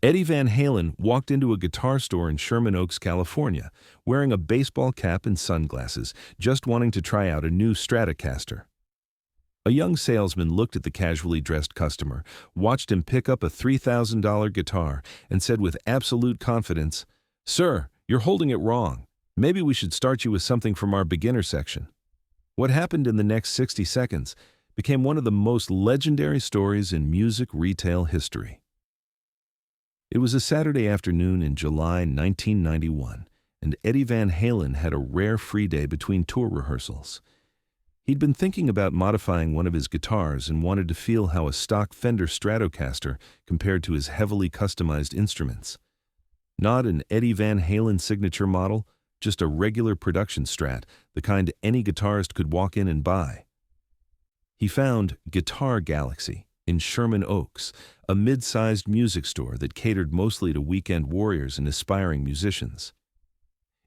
Eddie Van Halen walked into a guitar store in Sherman Oaks, California, wearing a baseball cap and sunglasses, just wanting to try out a new Stratocaster. A young salesman looked at the casually dressed customer, watched him pick up a $3,000 guitar, and said with absolute confidence, "Sir, you're holding it wrong. Maybe we should start you with something from our beginner section." What happened in the next 60 seconds became one of the most legendary stories in music retail history. It was a Saturday afternoon in July 1991, and Eddie Van Halen had a rare free day between tour rehearsals. He'd been thinking about modifying one of his guitars and wanted to feel how a stock Fender Stratocaster compared to his heavily customized instruments. Not an Eddie Van Halen signature model, just a regular production Strat, the kind any guitarist could walk in and buy. He found Guitar Galaxy in Sherman Oaks, a mid-sized music store that catered mostly to weekend warriors and aspiring musicians.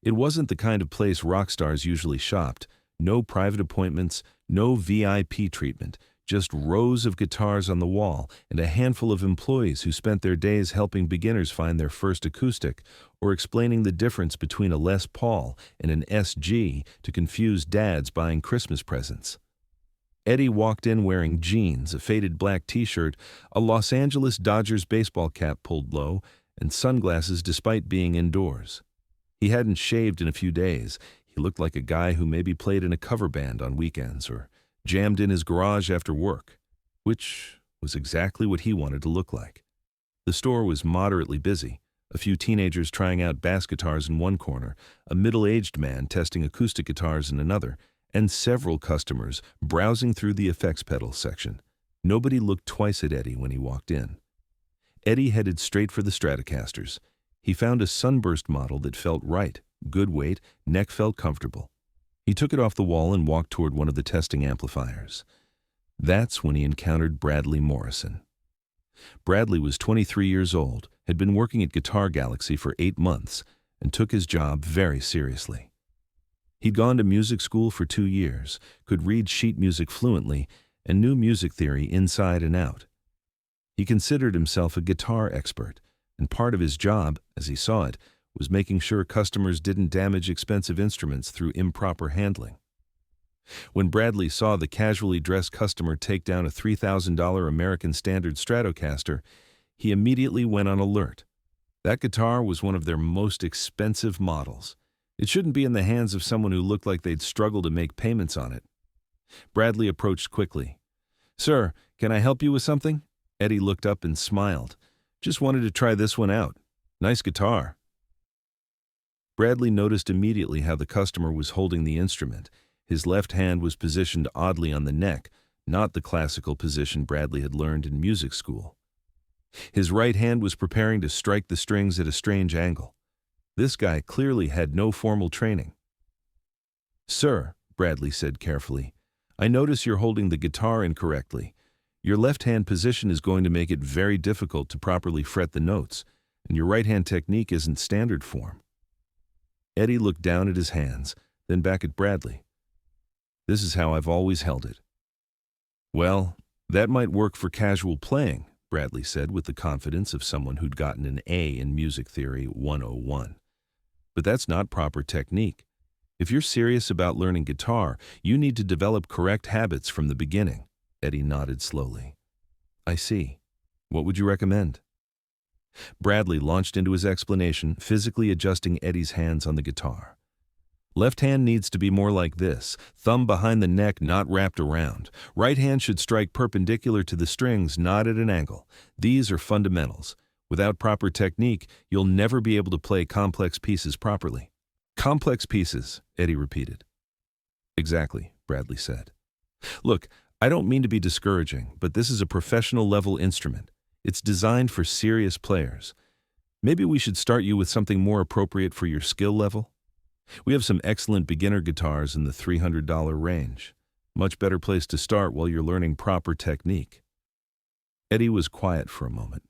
It wasn't the kind of place rock stars usually shopped. No private appointments, no VIP treatment, just rows of guitars on the wall and a handful of employees who spent their days helping beginners find their first acoustic or explaining the difference between a Les Paul and an SG to confuse dads buying Christmas presents. Eddie walked in wearing jeans, a faded black t-shirt, a Los Angeles Dodgers baseball cap pulled low, and sunglasses despite being indoors. He hadn't shaved in a few days. He looked like a guy who maybe played in a cover band on weekends or jammed in his garage after work, which was exactly what he wanted to look like. The store was moderately busy, a few teenagers trying out bass guitars in one corner, a middle-aged man testing acoustic guitars in another, and several customers browsing through the effects pedal section. Nobody looked twice at Eddie when he walked in. Eddie headed straight for the Stratocasters. He found a sunburst model that felt right, good weight, neck felt comfortable. He took it off the wall and walked toward one of the testing amplifiers. That's when he encountered Bradley Morrison. Bradley was 23 years old, had been working at Guitar Galaxy for 8 months, and took his job very seriously. He'd gone to music school for 2 years, could read sheet music fluently, and knew music theory inside and out. He considered himself a guitar expert, and part of his job, as he saw it, was making sure customers didn't damage expensive instruments through improper handling. When Bradley saw the casually dressed customer take down a $3,000 American Standard Stratocaster, he immediately went on alert. That guitar was one of their most expensive models. It shouldn't be in the hands of someone who looked like they'd struggle to make payments on it. Bradley approached quickly. "Sir, can I help you with something?" Eddie looked up and smiled. "Just wanted to try this one out. Nice guitar." Bradley noticed immediately how the customer was holding the instrument. His left hand was positioned oddly on the neck, not the classical position Bradley had learned in music school. His right hand was preparing to strike the strings at a strange angle. This guy clearly had no formal training. "Sir," Bradley said carefully, "I notice you're holding the guitar incorrectly. Your left-hand position is going to make it very difficult to properly fret the notes, and your right-hand technique isn't standard form." Eddie looked down at his hands, then back at Bradley. "This is how I've always held it." "Well, that might work for casual playing," Bradley said with the confidence of someone who'd gotten an A in Music Theory 101. "But that's not proper technique. If you're serious about learning guitar, you need to develop correct habits from the beginning." Eddie nodded slowly. "I see. What would you recommend?" Bradley launched into his explanation, physically adjusting Eddie's hands on the guitar. "Left hand needs to be more like this, thumb behind the neck, not wrapped around. Right hand should strike perpendicular to the strings, not at an angle. These are fundamentals. Without proper technique, you'll never be able to play complex pieces properly." "Complex pieces," Eddie repeated. "Exactly," Bradley said. "Look, I don't mean to be discouraging, but this is a professional-level instrument. It's designed for serious players. Maybe we should start you with something more appropriate for your skill level? We have some excellent beginner guitars in the $300 range. Much better place to start while you're learning proper technique." Eddie was quiet for a moment.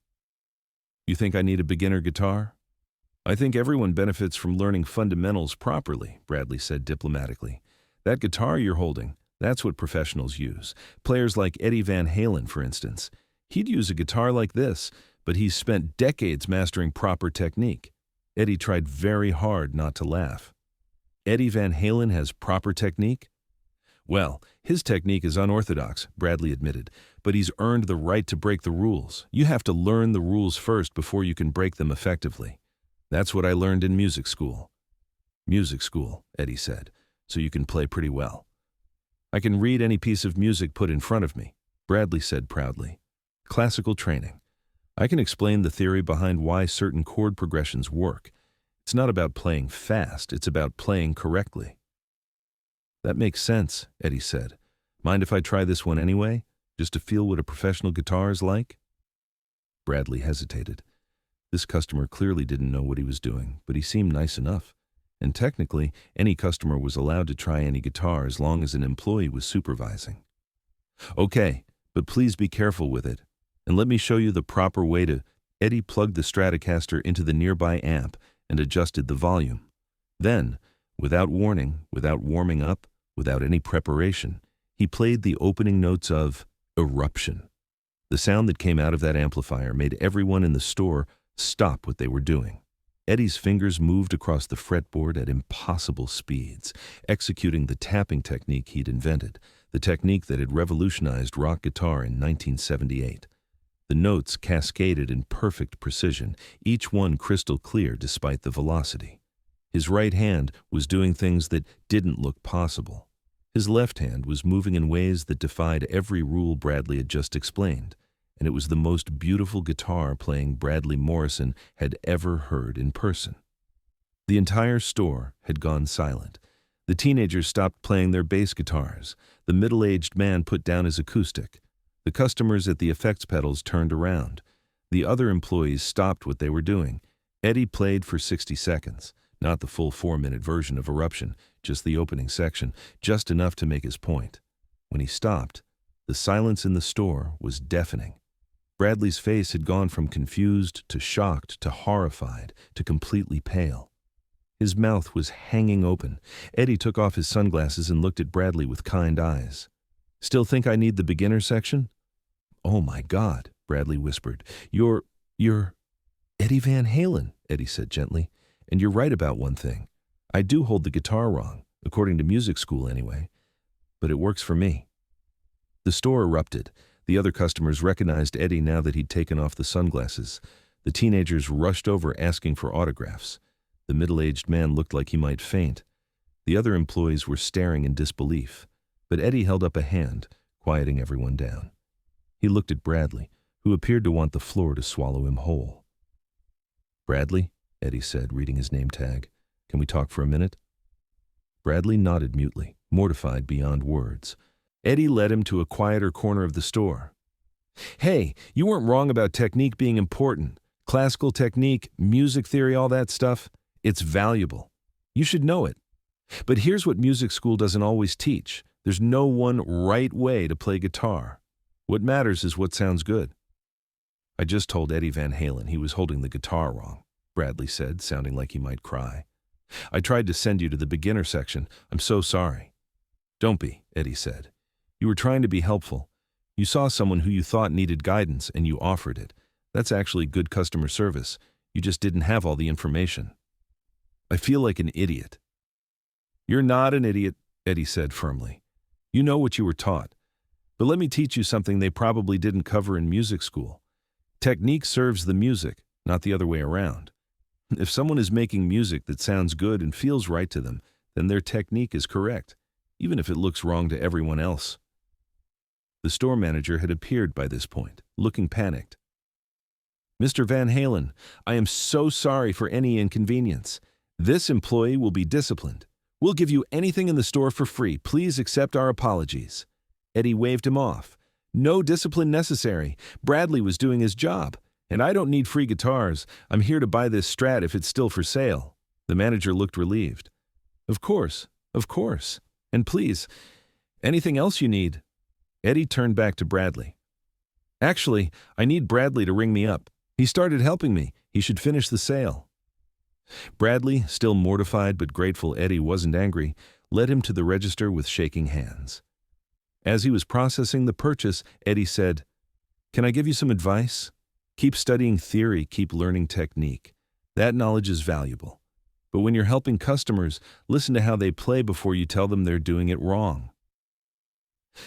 "You think I need a beginner guitar?" "I think everyone benefits from learning fundamentals properly," Bradley said diplomatically. "That guitar you're holding, that's what professionals use. Players like Eddie Van Halen, for instance. He'd use a guitar like this, but he's spent decades mastering proper technique. Eddie tried very hard not to laugh. Eddie Van Halen has proper technique? Well, his technique is unorthodox, Bradley admitted, but he's earned the right to break the rules. You have to learn the rules first before you can break them effectively. That's what I learned in music school. Music school, Eddie said, so you can play pretty well. I can read any piece of music put in front of me, Bradley said proudly. Classical training. I can explain the theory behind why certain chord progressions work. It's not about playing fast, it's about playing correctly. That makes sense, Eddie said. Mind if I try this one anyway, just to feel what a professional guitar is like? Bradley hesitated. This customer clearly didn't know what he was doing, but he seemed nice enough. And technically, any customer was allowed to try any guitar as long as an employee was supervising. Okay, but please be careful with it. And let me show you the proper way to... Eddie plugged the Stratocaster into the nearby amp and adjusted the volume. Then, without warning, without warming up, without any preparation, he played the opening notes of Eruption. The sound that came out of that amplifier made everyone in the store stop what they were doing. Eddie's fingers moved across the fretboard at impossible speeds, executing the tapping technique he'd invented, the technique that had revolutionized rock guitar in 1978. The notes cascaded in perfect precision, each one crystal clear despite the velocity. His right hand was doing things that didn't look possible. His left hand was moving in ways that defied every rule Bradley had just explained, and it was the most beautiful guitar playing Bradley Morrison had ever heard in person. The entire store had gone silent. The teenagers stopped playing their bass guitars. The middle-aged man put down his acoustic. The customers at the effects pedals turned around. The other employees stopped what they were doing. Eddie played for 60 seconds, not the full 4-minute version of Eruption, just the opening section, just enough to make his point. When he stopped, the silence in the store was deafening. Bradley's face had gone from confused to shocked to horrified to completely pale. His mouth was hanging open. Eddie took off his sunglasses and looked at Bradley with kind eyes. Still think I need the beginner section? Oh my God, Bradley whispered. You're Eddie Van Halen, Eddie said gently. And you're right about one thing. I do hold the guitar wrong, according to music school anyway. But it works for me. The store erupted. The other customers recognized Eddie now that he'd taken off the sunglasses. The teenagers rushed over asking for autographs. The middle-aged man looked like he might faint. The other employees were staring in disbelief. But Eddie held up a hand, quieting everyone down. He looked at Bradley, who appeared to want the floor to swallow him whole. Bradley, Eddie said, reading his name tag. Can we talk for a minute? Bradley nodded mutely, mortified beyond words. Eddie led him to a quieter corner of the store. Hey, you weren't wrong about technique being important. Classical technique, music theory, all that stuff. It's valuable. You should know it. But here's what music school doesn't always teach. There's no one right way to play guitar. What matters is what sounds good. I just told Eddie Van Halen he was holding the guitar wrong, Bradley said, sounding like he might cry. I tried to send you to the beginner section. I'm so sorry. Don't be, Eddie said. You were trying to be helpful. You saw someone who you thought needed guidance and you offered it. That's actually good customer service. You just didn't have all the information. I feel like an idiot. You're not an idiot, Eddie said firmly. You know what you were taught. But let me teach you something they probably didn't cover in music school. Technique serves the music, not the other way around. If someone is making music that sounds good and feels right to them, then their technique is correct, even if it looks wrong to everyone else. The store manager had appeared by this point, looking panicked. Mr. Van Halen, I am so sorry for any inconvenience. This employee will be disciplined. We'll give you anything in the store for free. Please accept our apologies. Eddie waved him off. No discipline necessary. Bradley was doing his job. And I don't need free guitars. I'm here to buy this Strat if it's still for sale. The manager looked relieved. Of course. And please, anything else you need? Eddie turned back to Bradley. Actually, I need Bradley to ring me up. He started helping me. He should finish the sale. Bradley, still mortified but grateful Eddie wasn't angry, led him to the register with shaking hands. As he was processing the purchase, Eddie said, Can I give you some advice? Keep studying theory, keep learning technique. That knowledge is valuable. But when you're helping customers, listen to how they play before you tell them they're doing it wrong.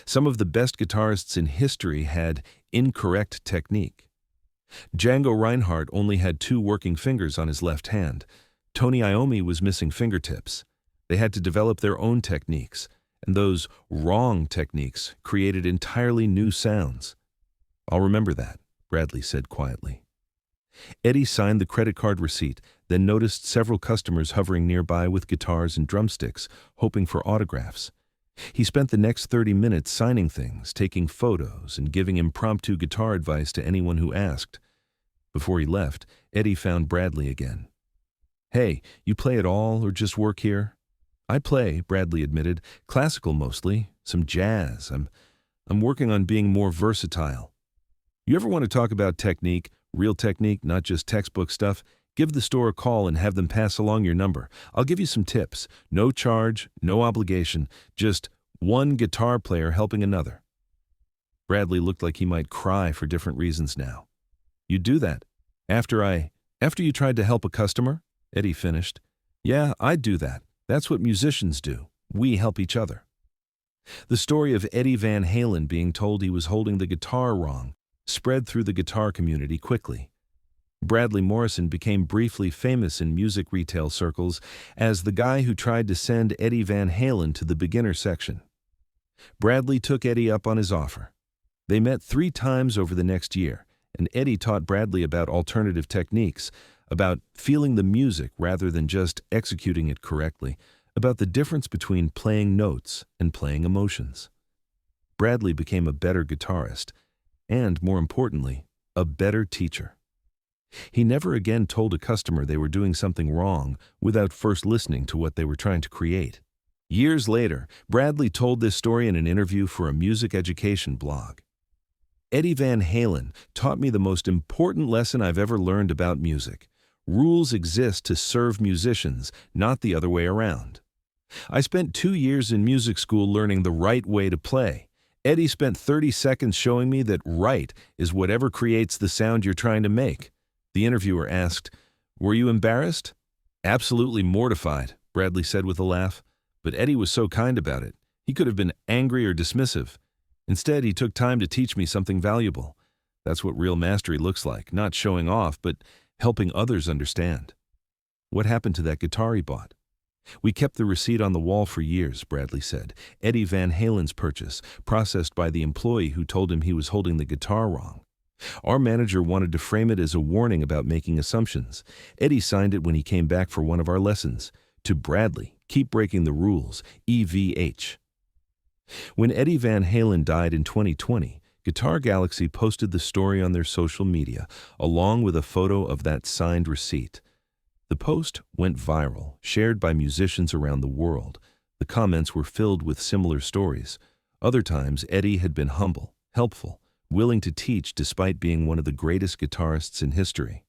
Some of the best guitarists in history had incorrect technique. Django Reinhardt only had 2 working fingers on his left hand. Tony Iommi was missing fingertips. They had to develop their own techniques, and those wrong techniques created entirely new sounds. "I'll remember that," Bradley said quietly. Eddie signed the credit card receipt, then noticed several customers hovering nearby with guitars and drumsticks, hoping for autographs. He spent the next 30 minutes signing things, taking photos, and giving impromptu guitar advice to anyone who asked. Before he left, Eddie found Bradley again. "Hey, you play at all or just work here?" "I play," Bradley admitted. "Classical mostly, some jazz. I'm working on being more versatile." "You ever want to talk about technique, real technique, not just textbook stuff? Give the store a call and have them pass along your number. I'll give you some tips. No charge, no obligation, just one guitar player helping another." Bradley looked like he might cry for different reasons now. "You do that? After you tried to help a customer?" Eddie finished. "Yeah, I'd do that. That's what musicians do. We help each other." The story of Eddie Van Halen being told he was holding the guitar wrong spread through the guitar community quickly. Bradley Morrison became briefly famous in music retail circles as the guy who tried to send Eddie Van Halen to the beginner section. Bradley took Eddie up on his offer. They met 3 times over the next year, and Eddie taught Bradley about alternative techniques, about feeling the music rather than just executing it correctly, about the difference between playing notes and playing emotions. Bradley became a better guitarist, and, more importantly, a better teacher. He never again told a customer they were doing something wrong without first listening to what they were trying to create. Years later, Bradley told this story in an interview for a music education blog. "Eddie Van Halen taught me the most important lesson I've ever learned about music. Rules exist to serve musicians, not the other way around. I spent 2 years in music school learning the right way to play. Eddie spent 30 seconds showing me that right is whatever creates the sound you're trying to make." The interviewer asked, "Were you embarrassed?" "Absolutely mortified," Bradley said with a laugh. But Eddie was so kind about it. He could have been angry or dismissive. Instead, he took time to teach me something valuable. That's what real mastery looks like, not showing off, but helping others understand. "What happened to that guitar he bought?" "We kept the receipt on the wall for years," Bradley said. "Eddie Van Halen's purchase, processed by the employee who told him he was holding the guitar wrong. Our manager wanted to frame it as a warning about making assumptions. Eddie signed it when he came back for one of our lessons. To Bradley, keep breaking the rules, EVH. When Eddie Van Halen died in 2020, Guitar Galaxy posted the story on their social media, along with a photo of that signed receipt. The post went viral, shared by musicians around the world. The comments were filled with similar stories. Other times, Eddie had been humble, helpful, willing to teach despite being one of the greatest guitarists in history.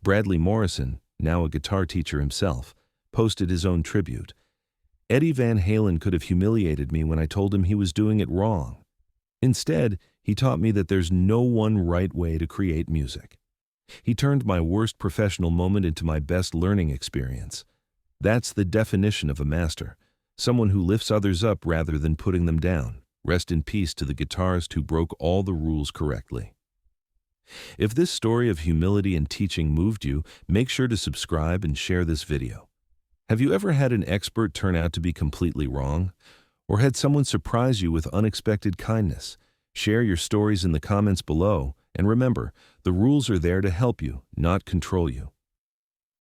Bradley Morrison, now a guitar teacher himself, posted his own tribute. "Eddie Van Halen could have humiliated me when I told him he was doing it wrong. Instead, he taught me that there's no one right way to create music. He turned my worst professional moment into my best learning experience. That's the definition of a master, someone who lifts others up rather than putting them down. Rest in peace to the guitarist who broke all the rules correctly." If this story of humility and teaching moved you, make sure to subscribe and share this video. Have you ever had an expert turn out to be completely wrong? Or had someone surprise you with unexpected kindness? Share your stories in the comments below, and remember, the rules are there to help you, not control you.